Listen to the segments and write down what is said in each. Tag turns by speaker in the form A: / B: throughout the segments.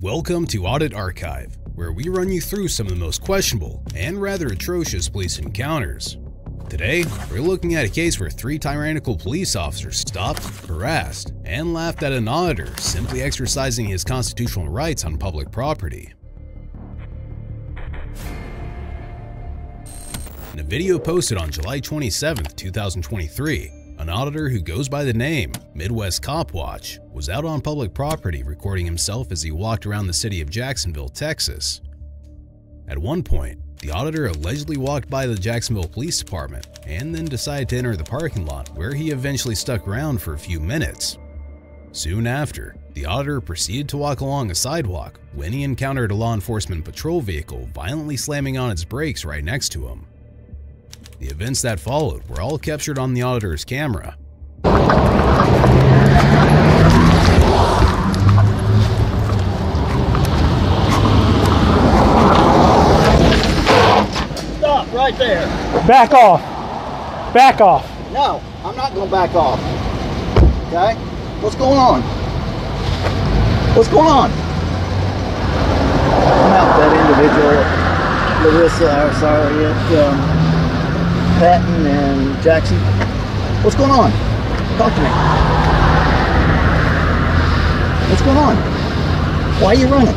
A: Welcome to Audit Archive, where we run you through some of the most questionable and rather atrocious police encounters. Today, we're looking at a case where 3 tyrannical police officers stopped, harassed, and laughed at an auditor simply exercising his constitutional rights on public property. In a video posted on July 27, 2023, an auditor who goes by the name Midwest Cop Watch was out on public property recording himself as he walked around the city of Jacksonville, Texas. At one point, the auditor allegedly walked by the Jacksonville Police Department and then decided to enter the parking lot, where he eventually stuck around for a few minutes. Soon after, the auditor proceeded to walk along a sidewalk when he encountered a law enforcement patrol vehicle violently slamming on its brakes right next to him. The events that followed were all captured on the auditor's camera.
B: Stop right there.
C: Back off. Back off.
B: No, I'm not going to back off. Okay? What's going on? What's going on? I'm out that individual, Larissa, sorry, Patton and Jackson. What's going on? Talk to me. What's going on? Why are you running?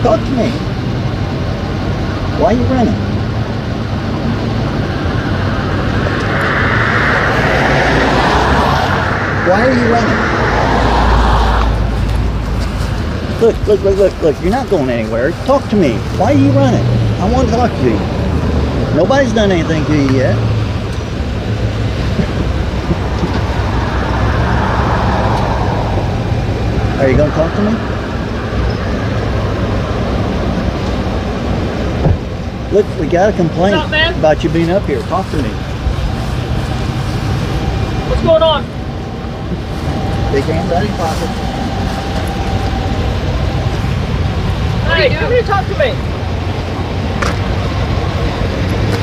B: Talk to me. Why are you running? Why are you running? Look, you're not going anywhere. Talk to me. Why are you running? I want to talk to you. Nobody's done anything to you yet. Are you going to talk to me? Look, we got a complaint about you being up here. Talk to me.
D: What's going on?
B: Big hands out of your pocket.
D: Hey, come here, talk to me.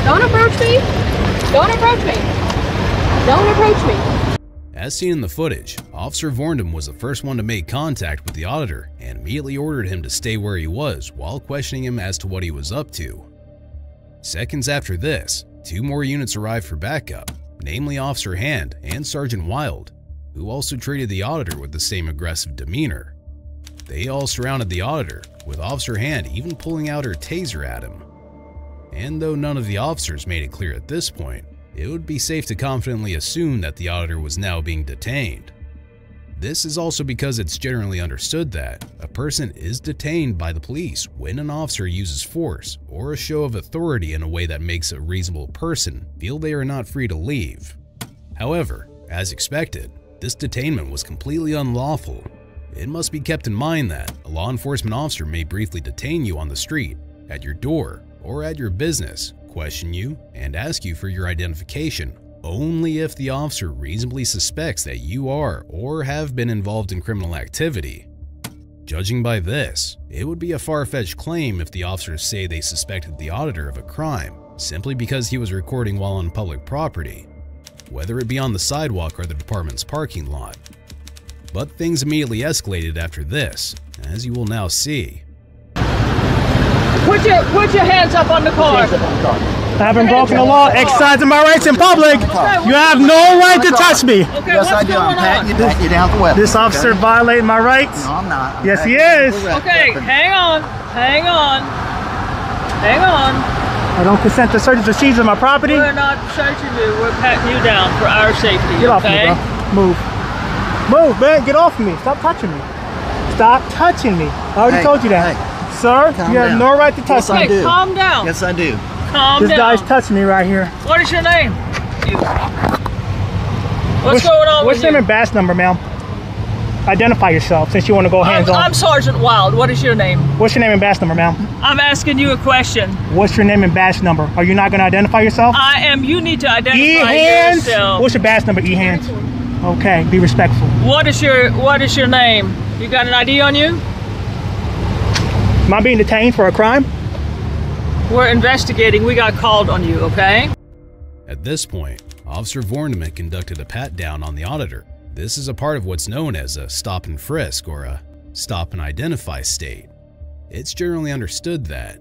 E: Don't approach me. Don't approach me. Don't approach me.
A: As seen in the footage, Officer Vorndam was the first one to make contact with the auditor and immediately ordered him to stay where he was while questioning him as to what he was up to. Seconds after this, 2 more units arrived for backup, namely Officer Hand and Sergeant Wild, who also treated the auditor with the same aggressive demeanor. They all surrounded the auditor, with Officer Hand even pulling out her taser at him. And though none of the officers made it clear at this point, it would be safe to confidently assume that the auditor was now being detained. This is also because it's generally understood that a person is detained by the police when an officer uses force or a show of authority in a way that makes a reasonable person feel they are not free to leave. However, as expected, this detainment was completely unlawful. It must be kept in mind that a law enforcement officer may briefly detain you on the street, at your door, or at your business, question you, and ask you for your identification only if the officer reasonably suspects that you are or have been involved in criminal activity. Judging by this, it would be a far-fetched claim if the officers say they suspected the auditor of a crime simply because he was recording while on public property, whether it be on the sidewalk or the department's parking lot. But things immediately escalated after this, as you will now see.
D: Put your hands up on the car.
C: I haven't broken the law, exercising my rights in public. You have no right to touch me.
D: Okay,
B: Yes, I do. I'm patting you down the weapon.
C: This officer violated my rights.
B: No, I'm not.
C: Yes, he is.
D: Okay, hang on.
C: I don't consent to searches or seizures of my property.
D: We're not searching you. We're patting you down for our safety.
C: Get off
D: okay?
C: me, bro. Move. Move, man. Get off of me. Stop touching me. Stop touching me. I already told you that.
B: Hey,
C: sir, you have no right to touch me.
B: I do.
D: Calm down.
B: Yes, I do.
D: Calm
C: This
D: down.
C: guy's touching me right here.
D: What is your name? What's going on
C: What's
D: with
C: your
D: you?
C: name and badge number, ma'am? Identify yourself since you want to go hands-on.
D: I'm Sergeant Wild. What is your name?
C: What's your name and badge number, ma'am?
D: I'm asking you a question.
C: What's your name and badge number? Are you not going to identify yourself?
D: I am. You need to identify
C: E-hands?
D: yourself.
C: What's your badge number, E-hands? Okay, be respectful.
D: What is your name? You got an ID on you?
C: Am I being detained for a crime?
D: We're investigating. We got called on you, okay?
A: At this point, Officer Vorndam conducted a pat-down on the auditor, This is a part of what's known as a stop and frisk or a stop and identify state. It's generally understood that,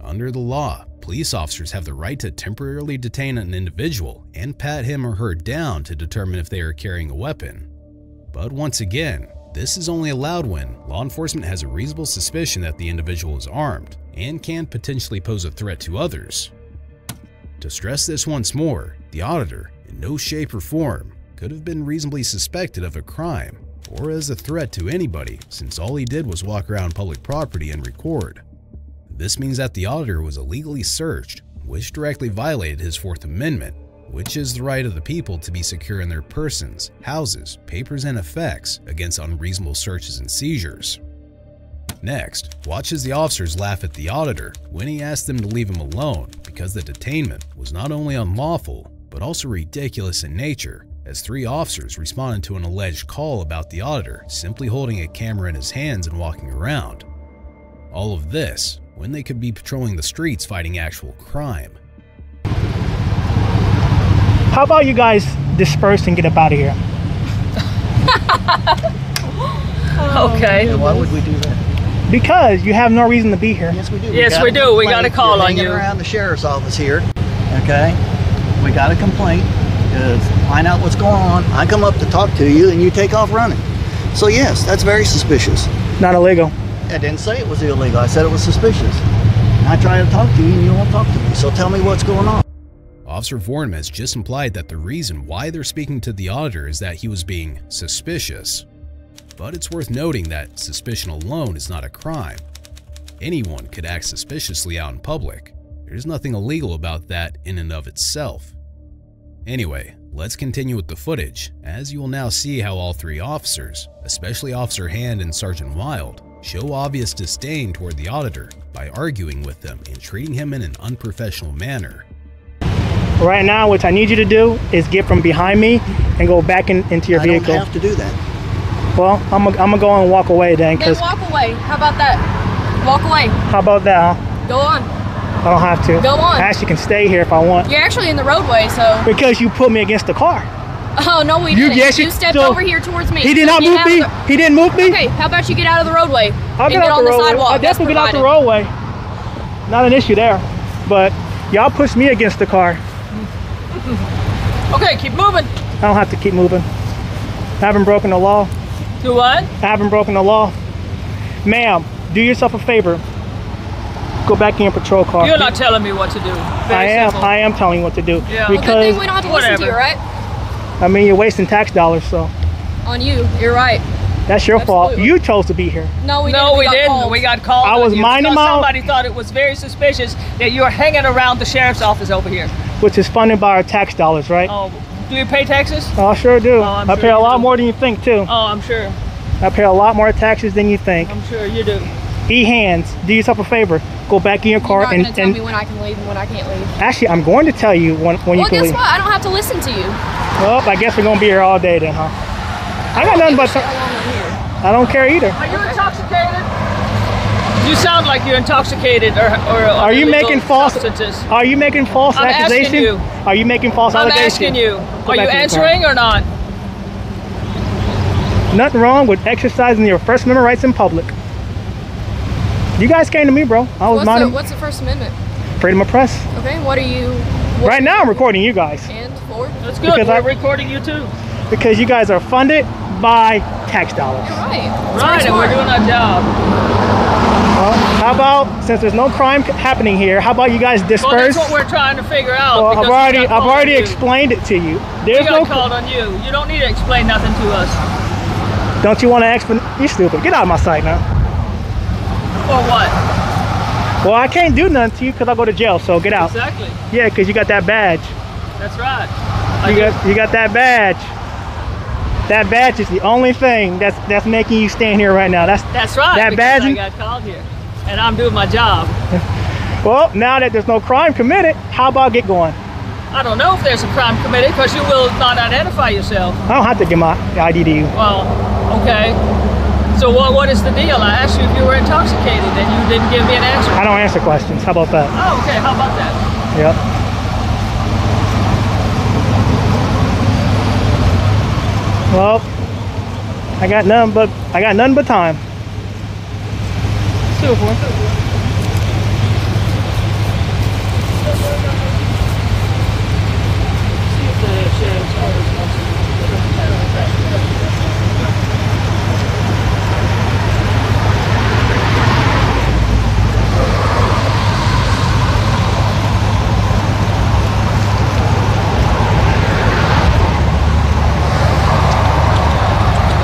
A: under the law, police officers have the right to temporarily detain an individual and pat him or her down to determine if they are carrying a weapon. But once again, this is only allowed when law enforcement has a reasonable suspicion that the individual is armed and can potentially pose a threat to others. To stress this once more, the auditor, in no shape or form, could have been reasonably suspected of a crime or as a threat to anybody, since all he did was walk around public property and record. This means that the auditor was illegally searched, which directly violated his Fourth Amendment, which is the right of the people to be secure in their persons, houses, papers, and effects against unreasonable searches and seizures. Next, watch as the officers laugh at the auditor when he asked them to leave him alone because the detainment was not only unlawful, but also ridiculous in nature, as 3 officers responded to an alleged call about the auditor simply holding a camera in his hands and walking around. All of this when they could be patrolling the streets fighting actual crime.
C: How about you guys disperse and get up out of here?
D: Okay.
B: Yeah, why would we do that?
C: Because you have no reason to be here.
B: Yes, we do.
D: Yes, we do. We got a call on you.
B: You're hanging around the sheriff's office here, okay? We got a complaint. Find out what's going on. I come up to talk to you, and you take off running. So yes, that's very suspicious.
C: Not illegal.
B: I didn't say it was illegal. I said it was suspicious. I try to talk to you, and you won't talk to me. So tell me what's going on.
A: Officer Vornum has just implied that the reason why they're speaking to the auditor is that he was being suspicious. But it's worth noting that suspicion alone is not a crime. Anyone could act suspiciously out in public. There's nothing illegal about that in and of itself. Anyway, let's continue with the footage, as you will now see how all 3 officers, especially Officer Hand and Sergeant Wild, show obvious disdain toward the auditor by arguing with them and treating him in an unprofessional manner.
C: Right now, what I need you to do is get from behind me and go back into your vehicle.
B: I don't have to do that.
C: Well, I'm gonna go and walk away then.
E: Then walk away. How about that? Walk away.
C: How about that, huh?
E: Go on.
C: I don't have to.
E: Go on.
C: I actually can stay here if I want.
E: You're actually in the roadway, so.
C: Because you put me against the car.
E: Oh, no, we didn't. You stepped over here towards me.
C: He did not move me. He didn't move me.
E: Okay, how about you get out of the roadway?
C: I'll get on the sidewalk. I'll definitely get out the roadway. Not an issue there. But y'all pushed me against the car.
D: Okay, keep moving.
C: I don't have to keep moving. I haven't broken the law.
D: Do what?
C: I haven't broken the law. Ma'am, do yourself a favor. Go back in your patrol car.
D: You're not telling me what to do.
C: I am telling you what to do.
D: Yeah.
C: Because
E: well, good thing we don't have to listen to you, right?
C: I mean, you're wasting tax dollars, so.
E: On you, you're right.
C: That's your fault. You chose to be here.
E: No, we didn't.
D: We got called.
C: I was minding my own.
D: Somebody thought it was very suspicious that you were hanging around the sheriff's office over here.
C: Which is funded by our tax dollars, right?
D: Oh, do you pay taxes?
C: Oh, I sure do.
D: Oh, I
C: pay a lot more than you think, too.
D: Oh, I'm sure.
C: I pay a lot more taxes than you think.
D: I'm sure you do.
C: E-hands, do yourself a favor. Go back in your car
E: and tell me when I can leave and when I can't leave.
C: Actually, I'm going to tell you when you can leave.
E: Well, guess what? I don't have to listen to you.
C: Well, I guess we're going to be here all day then, huh? I got nothing but... I don't care either.
D: Are you intoxicated? You sound like you're intoxicated or
C: are you making false
D: substances.
C: Are you making false accusations?
D: Asking you.
C: Are you making false allegations?
D: I'm asking you. Are you answering or not?
C: Nothing wrong with exercising your First Amendment rights in public. You guys came to me, bro. I was minding.
E: What's the First Amendment?
C: Freedom of press.
E: Okay, what are you...
C: Right now I'm recording you guys.
E: And for?
D: That's good. We're recording you too.
C: Because you guys are funded by tax dollars.
E: You're right.
D: Right, and we're doing our job.
C: Well, how about, since there's no crime happening here, how about you guys disperse?
D: Well, that's what we're trying to figure out.
C: Well, I've already explained it to you. There's
D: no called on you. You don't need to explain nothing to us.
C: Don't you want to explain? You're stupid. Get out of my sight now.
D: For what?
C: Well, I can't do nothing to you because I'll go to jail, so get out.
D: Exactly.
C: Yeah, because you got that badge.
D: That's right.
C: You got that badge. That badge is the only thing that's making you stand here right now.
D: That's right.
C: That badge.
D: I got called here, and I'm doing my job.
C: Well, now that there's no crime committed, how about get going?
D: I don't know if there's a crime committed because you will not identify yourself.
C: I don't have to give my ID to you.
D: Well, okay. So what is the deal? I asked you if you were intoxicated, and you didn't give me an answer.
C: I don't answer questions. How about that?
D: Oh, okay. How about that?
C: Yep. Well, I got none but time.
D: Two for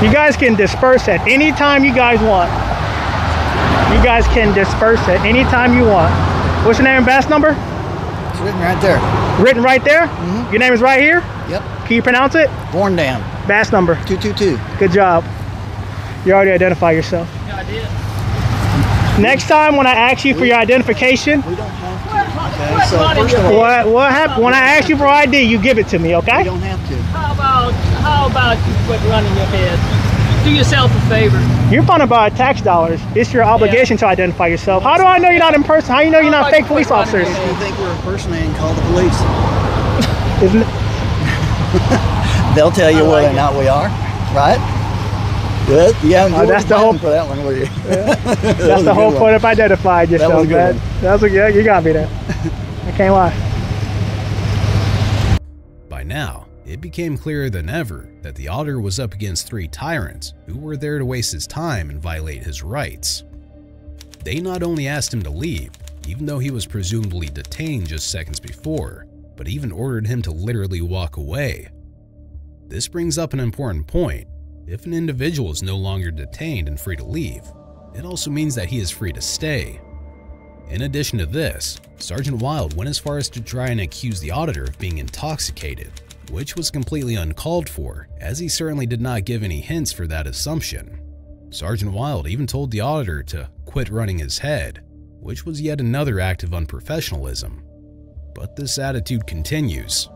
C: You guys can disperse at any time you guys want. You guys can disperse at any time you want. What's your name and badge number?
B: It's written right there.
C: Written right there?
B: Mm-hmm.
C: Your name is right here?
B: Yep.
C: Can you pronounce it?
B: Borndam.
C: Badge number?
B: 222.
C: Good job. You already identified yourself.
D: Yeah, I did.
C: Next time when I ask you for your identification,
B: We don't have to. Okay, so first of all,
C: what happened? When I ask you for ID, you give it to me, okay?
B: we don't have to.
D: How about you quit running your head? Do yourself a favor.
C: You're funded by tax dollars. It's your obligation to identify yourself. How do I know you're not in person? How do you know you're not fake police officers?
B: If you think we're impersonating, call the police.
C: Isn't it?
B: They'll tell you whether or not we are, right? Good. Yeah,
C: that's the whole
B: for that one, were you?
C: That's the whole point of identifying yourself,
B: That was a good
C: man.
B: one.
C: That was a good. You got me there. I can't lie.
A: By now, it became clearer than ever that the auditor was up against 3 tyrants who were there to waste his time and violate his rights. They not only asked him to leave, even though he was presumably detained just seconds before, but even ordered him to literally walk away. This brings up an important point. If an individual is no longer detained and free to leave, it also means that he is free to stay. In addition to this, Sergeant Wild went as far as to try and accuse the auditor of being intoxicated, which was completely uncalled for, as he certainly did not give any hints for that assumption. Sergeant Wild even told the auditor to quit running his head, which was yet another act of unprofessionalism. But this attitude continues.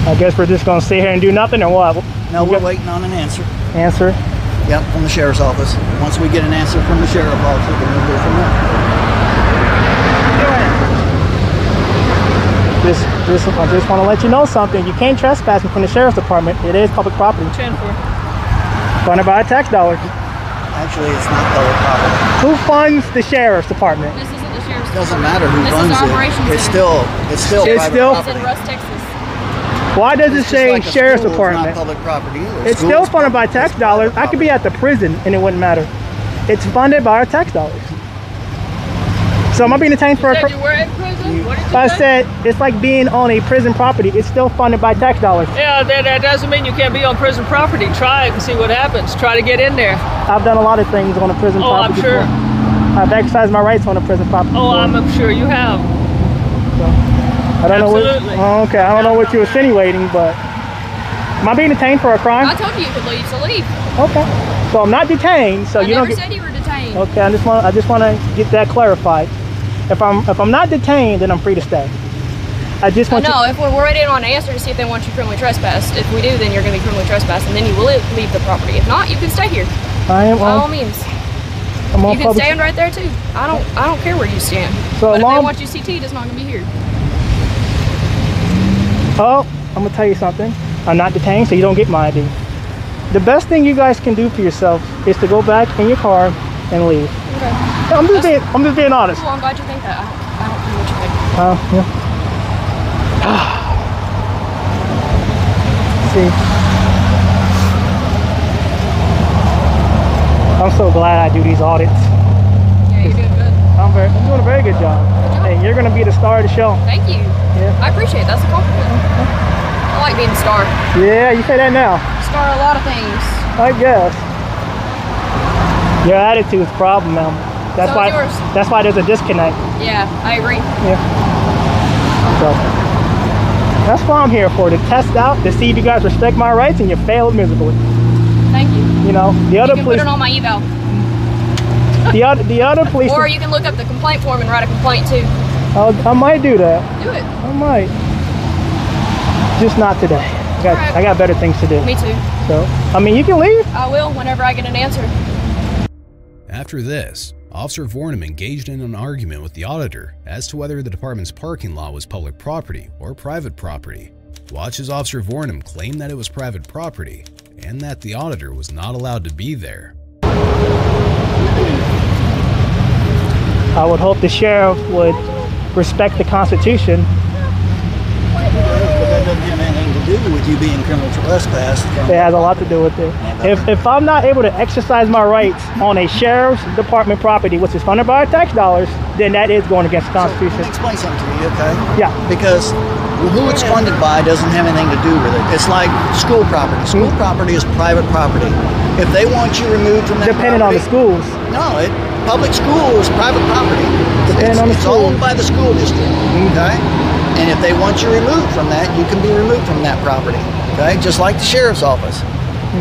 C: I guess we're just gonna sit here and do nothing, or what?
B: No, we're waiting on an answer.
C: Answer.
B: Yep, from the sheriff's office. Once we get an answer from the sheriff's office, then we'll go from there.
C: I just want to let you know something. You can't trespass from the sheriff's department. It is public property.
D: 10 for.
C: Funded by tax dollars.
B: Actually, it's not public property.
C: Who funds the sheriff's department?
E: This isn't the sheriff's
B: It doesn't
E: department.
B: matter who
E: This
B: funds
E: is
B: it.
E: operations
B: It's
E: center.
B: still
C: It's
B: private
C: still-
E: It's
B: property.
E: in Russ, Texas.
C: Why does it
B: It's just
C: say
B: like a
C: sheriff's
B: school, it's
C: department?
B: not public property either.
C: It's
B: School
C: still
B: is
C: funded by tax
B: it's
C: dollars.
B: private
C: I could be at the prison and it wouldn't matter. It's funded by our tax dollars. So am I being detained for a
D: Said you were in prison? What did you
C: I
D: say?
C: said it's like being on a prison property. It's still funded by tax dollars.
D: Yeah, that doesn't mean you can't be on prison property. Try it and see what happens. Try to get in there.
C: I've done a lot of things on a prison
D: Oh, I'm
C: property
D: sure.
C: before. I've exercised my rights on a prison property
D: Oh,
C: before.
D: I'm sure you have.
C: I don't
D: Absolutely.
C: know what. Okay, I don't know what you're insinuating, but am I being detained for a crime?
E: I told you you could leave, so leave.
C: Okay, so I'm not detained. So
E: I
C: you don't
E: never
C: get.
E: said you were detained.
C: Okay, I just want to get that clarified. If I'm not detained, then I'm free to stay. I just want
E: No, if we're waiting on an answer to see if they want you criminally trespassed. If we do, then you're going to be criminally trespassed, and then you will leave the property. If not, you can stay here.
C: I am
E: By all
C: on.
E: means.
C: I'm on
E: You can
C: public.
E: stand right there too. I don't care where you stand.
C: So
E: but if
C: long-
E: they want you CT, it's not going to be here.
C: Oh, I'm gonna tell you something. I'm not detained, so you don't get my ID. The best thing you guys can do for yourself is to go back in your car and leave.
E: Okay.
C: I'm just being honest.
E: Well, I'm glad you think that. I don't care what you think.
C: Yeah. See, I'm so glad I do these audits.
E: Yeah, you're doing good.
C: I'm doing a very good job.
E: Good job.
C: Hey, you're gonna be the star of the show.
E: Thank you.
C: Yeah.
E: I appreciate it. That's a compliment. I like being a star.
C: Yeah, you say that now.
E: Star a lot of things.
C: I guess. Your attitude's a problem, man. That's
E: So
C: why.
E: is yours.
C: That's why there's a disconnect.
E: Yeah, I agree.
C: Yeah. So that's what I'm here for, to test out, to see if you guys respect my rights, and you failed miserably.
E: Thank you.
C: You know, the other
E: You can
C: police,
E: put it on my eval.
C: the other police.
E: Or you can look up the complaint form and write a complaint too.
C: I might do that.
E: Do it.
C: I might. Just not today.
E: Alright.
C: I got better things to do.
E: Me too.
C: So, I mean, you can leave.
E: I will whenever I get an answer.
A: After this, Officer Vornum engaged in an argument with the auditor as to whether the department's parking lot was public property or private property. Watch as Officer Vornum claimed that it was private property and that the auditor was not allowed to be there.
C: I would hope the sheriff would respect the Constitution.
B: But that doesn't have anything to do with you being criminal trespass.
C: It has a lot to do with it. If I'm not able to exercise my rights on a sheriff's department property, which is funded by our tax dollars, then that is going against the Constitution.
B: So, let me explain something to you, okay?
C: Yeah.
B: Because who it's funded by doesn't have anything to do with it. It's like school property. School property is private property. If they want you removed from that
C: Depending
B: property,
C: on the schools.
B: No, public school is private property. It's owned by the school district, okay? And if they want you removed from that, you can be removed from that property, okay? Just like the sheriff's office.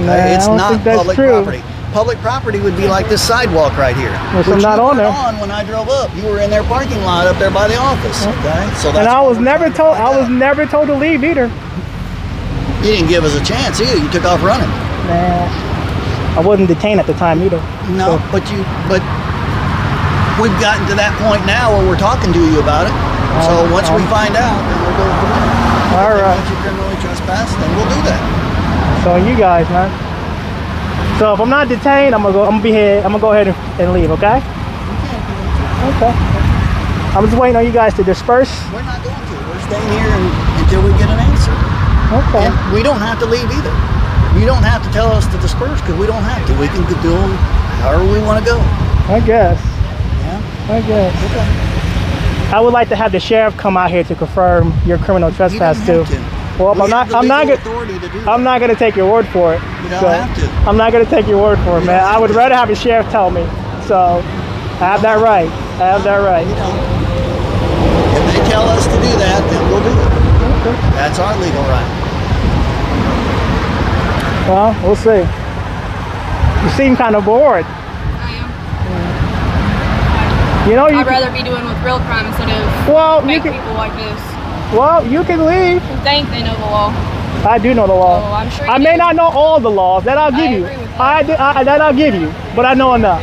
B: Okay? It's not public property. Public property would be like this sidewalk right here.
C: Which I'm not on there.
B: When I drove up, you were in their parking lot up there by the office, okay? So that's
C: and I was never told. I was never told to leave either.
B: You didn't give us a chance either. You took off running.
C: Nah, I wasn't detained at the time either.
B: No,
C: so.
B: but we've gotten to that point now where we're talking to you about it. So once we find out, then we'll go from there.
C: All right.
B: Once you criminally trespass, then we'll do that.
C: So you guys, man. So if I'm not detained, I'm gonna go ahead and leave, okay? Okay. I'm just waiting on you guys to disperse.
B: We're not going to. We're staying here until we get an answer.
C: Okay.
B: And we don't have to leave either. You don't have to tell us to disperse because we don't have to. We can do them however we want to go.
C: I guess.
B: Yeah.
C: I guess.
B: Okay.
C: I would like to have the sheriff come out here to confirm your criminal trespass too. Well, I'm not gonna take your word for it.
B: You don't have to.
C: I'm not gonna take your word for it, man. I would rather have the sheriff tell me. So I have that right. I have that right.
B: You know, if they tell us to do that, then we'll do it.
C: Okay.
B: That's our legal right.
C: Well, we'll see. You seem kind of bored.
E: I am.
C: You know,
E: I'd rather be doing with real crime instead of fake people like this.
C: Well, you can leave.
E: You think they know the law.
C: I do know the law.
E: Oh, I'm sure
C: I may not know all the laws. That I'll give you.
E: Agree with that.
C: That I'll give you. But I know enough.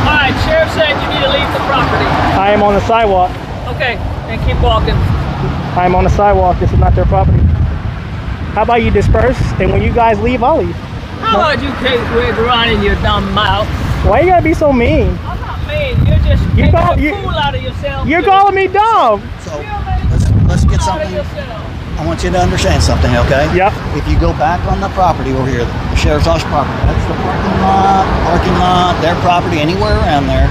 D: All right, Sheriff said you need to leave the property.
C: I am on the sidewalk.
D: Okay, and keep walking.
C: I am on the sidewalk. This is not their property. How about you disperse, and when you guys leave, I'll leave.
D: How about you keep running your dumb mouth?
C: Why you gotta be so mean?
D: I'm not mean. You're just making a fool out of yourself.
C: You're calling me dumb.
B: So let's get something. I want you to understand something, okay?
C: Yep.
B: If you go back on the property over here, the sheriff's office property, that's the parking lot, their property, anywhere around there,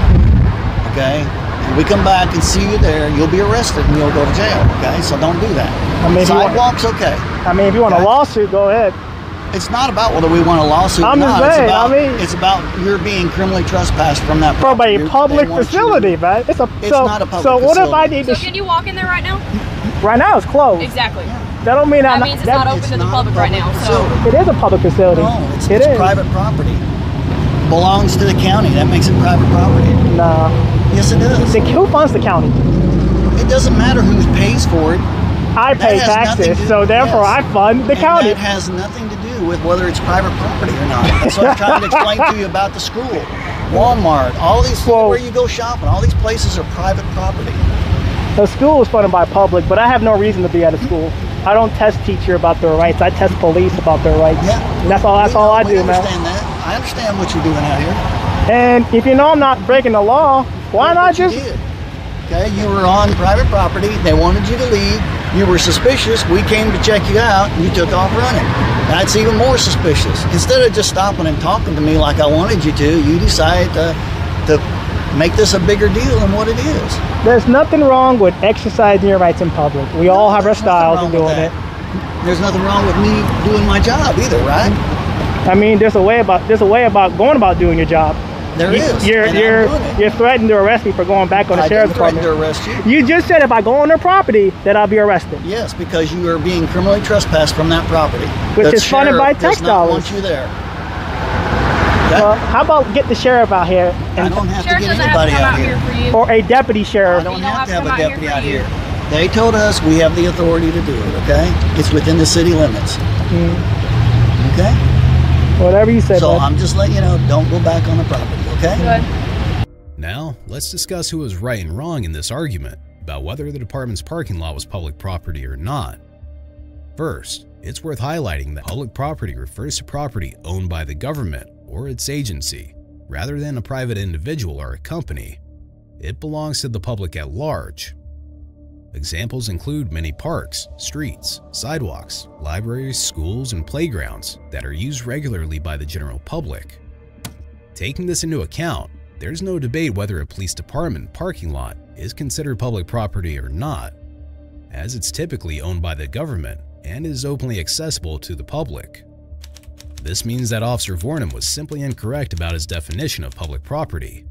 B: okay? If we come back and see you there, you'll be arrested and you'll go to jail, okay? So don't do that.
C: I mean,
B: sidewalk's okay.
C: I mean, if you want a lawsuit, go ahead.
B: It's not about whether we want a lawsuit or not. It's about you're being criminally trespassed from that property.
C: From a public facility, man. It's not a public facility. So what if I need to...
E: So can you walk in there right now?
C: Right now it's closed.
E: Exactly.
C: That don't mean
E: that means it's not open to the public right now. So
C: it is a public facility.
B: No, it's private property. Belongs to the county. That makes it private property.
C: No.
B: Yes, it does.
C: Who funds the county?
B: It doesn't matter who pays for it.
C: I pay taxes, so therefore I fund the county.
B: That has nothing to do with whether it's private property or not. That's what I'm trying to explain to you about the school, Walmart, all these where you go shopping. All these places are private property.
C: The school is funded by public, but I have no reason to be at a school. I don't test teacher about their rights. I test police about their rights. Yeah, and that's all I do, man.
B: I understand what you're doing out here.
C: And if you know I'm not breaking the law, why not just?
B: Okay, you were on private property. They wanted you to leave. You were suspicious. We came to check you out, and you took off running. That's even more suspicious. Instead of just stopping and talking to me like I wanted you to, you decided to make this a bigger deal than what it is.
C: There's nothing wrong with exercising your rights in public. We all have our styles of doing it.
B: There's nothing wrong with me doing my job either, right?
C: I mean, there's a way about going about doing your job.
B: There is.
C: You're threatening to arrest me for going back on the sheriff's department.
B: I didn't threaten to arrest you.
C: You just said if I go on their property that I'll be arrested.
B: Yes, because you are being criminally trespassed from that property.
C: Which is funded by tax dollars.
B: Want you there.
C: Okay. Well, how about get the sheriff out here?
B: I don't have to get anybody out here.
C: Or a deputy sheriff.
B: I don't have to have a deputy out here. They told us we have the authority to do it, okay? It's within the city limits. Okay?
C: Whatever you say,
B: So
C: bud.
B: I'm just letting you know, don't go back on the property, okay?
E: Good.
A: Now, let's discuss who was right and wrong in this argument about whether the department's parking lot was public property or not. First, it's worth highlighting that public property refers to property owned by the government or its agency, rather than a private individual or a company. It belongs to the public at large. Examples include many parks, streets, sidewalks, libraries, schools, and playgrounds that are used regularly by the general public. Taking this into account, there's no debate whether a police department parking lot is considered public property or not, as it's typically owned by the government and is openly accessible to the public. This means that Officer Vornum was simply incorrect about his definition of public property.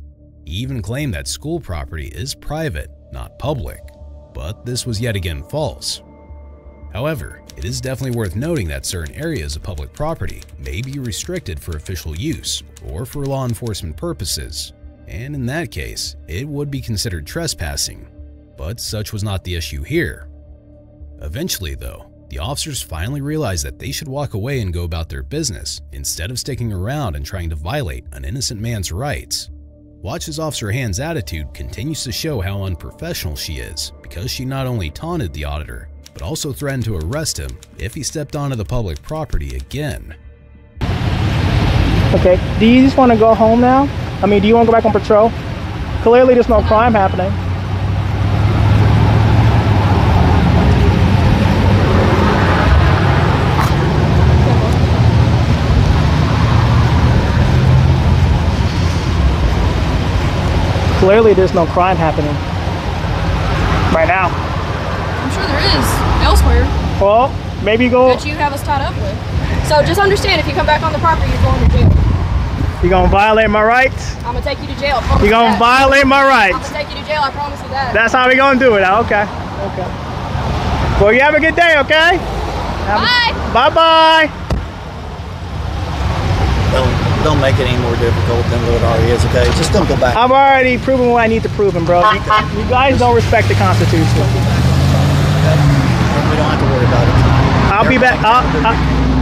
A: He even claimed that school property is private, not public, but this was yet again false. However, it is definitely worth noting that certain areas of public property may be restricted for official use or for law enforcement purposes, and in that case, it would be considered trespassing, but such was not the issue here. Eventually, though, the officers finally realized that they should walk away and go about their business instead of sticking around and trying to violate an innocent man's rights. Watch as Officer Hand's attitude continues to show how unprofessional she is, because she not only taunted the auditor, but also threatened to arrest him if he stepped onto the public property again.
C: Okay, do you just want to go home now? I mean, do you want to go back on patrol? Clearly there's no crime happening. Clearly there's no crime happening right now.
E: I'm sure there is elsewhere
C: Well, maybe go.
E: that you have us tied up with. So just understand, if you come back on the property, you're going to jail.
C: You gonna violate my rights?
E: I'm gonna take you to jail. I promise
C: You gonna
E: that.
C: violate my
E: I'm
C: rights?
E: gonna take you to jail. I promise you that.
C: That's how we gonna do it. Okay. Okay. Well, you have a good day. Okay.
E: Bye.
C: Bye bye.
B: Don't make it any more difficult than what it already is, okay? Just don't go back.
C: I've already proven what I need to prove, bro. You guys don't respect the Constitution.
B: We don't have to worry about it tonight.
C: I'll be back.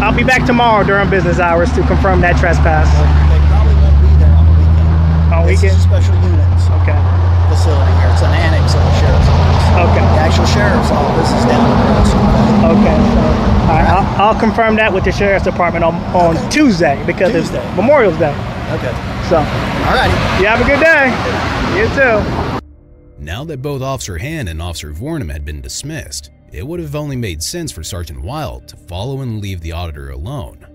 C: I'll be back tomorrow during business hours to confirm that trespass.
B: They probably won't be there on the weekend.
C: On
B: This is
C: weekend?
B: a special units
C: Okay.
B: facility here. It's an annex of the sheriff's office.
C: Okay.
B: The actual sheriff's office is down the road.
C: Okay. So, all right. I'll confirm that with the sheriff's department on Tuesday because
B: Tuesday.
C: it's Memorial Day.
B: Okay.
C: So,
B: Alrighty.
C: you have a good day. You too.
A: Now that both Officer Hand and Officer Vornum had been dismissed, it would have only made sense for Sergeant Wild to follow and leave the auditor alone.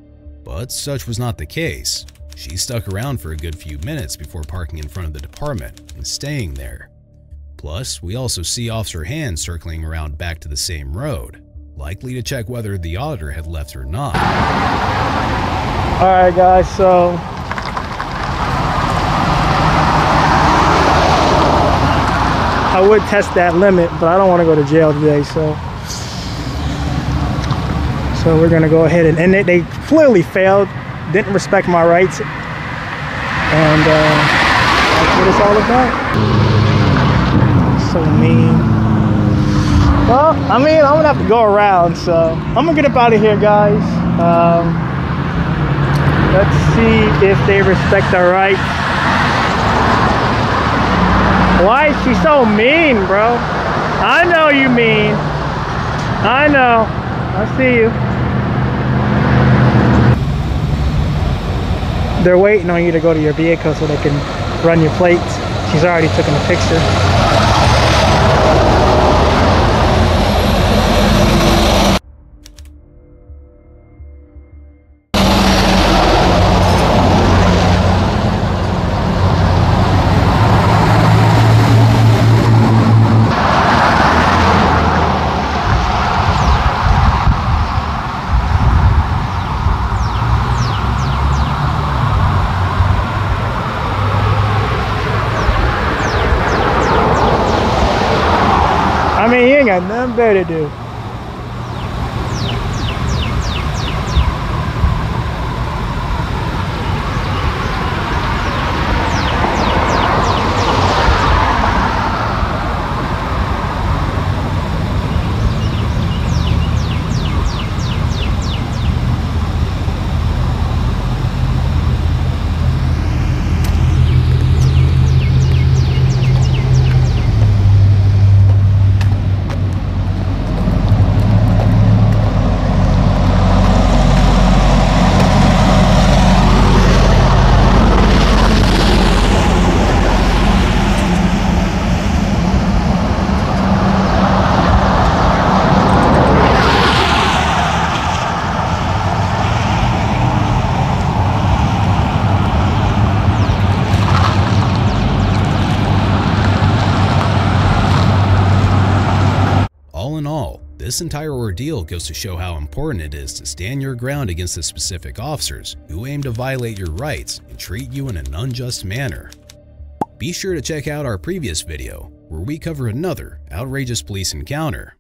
A: But such was not the case. She stuck around for a good few minutes before parking in front of the department and staying there. Plus, we also see Officer Hand circling around back to the same road, likely to check whether the auditor had left or not.
C: Alright guys, so I would test that limit, but I don't want to go to jail today, so we're gonna go ahead and they clearly failed, didn't respect my rights, and that's what it's all about. So mean. Well, I mean, I'm gonna have to go around, so I'm gonna get up out of here, guys. Let's see if they respect our rights. Why is she so mean, bro? I know you mean. I know. I see you. They're waiting on you to go to your vehicle so they can run your plates. She's already taken a picture. I mean, you ain't got nothing better to do.
A: This entire ordeal goes to show how important it is to stand your ground against the specific officers who aim to violate your rights and treat you in an unjust manner. Be sure to check out our previous video where we cover another outrageous police encounter.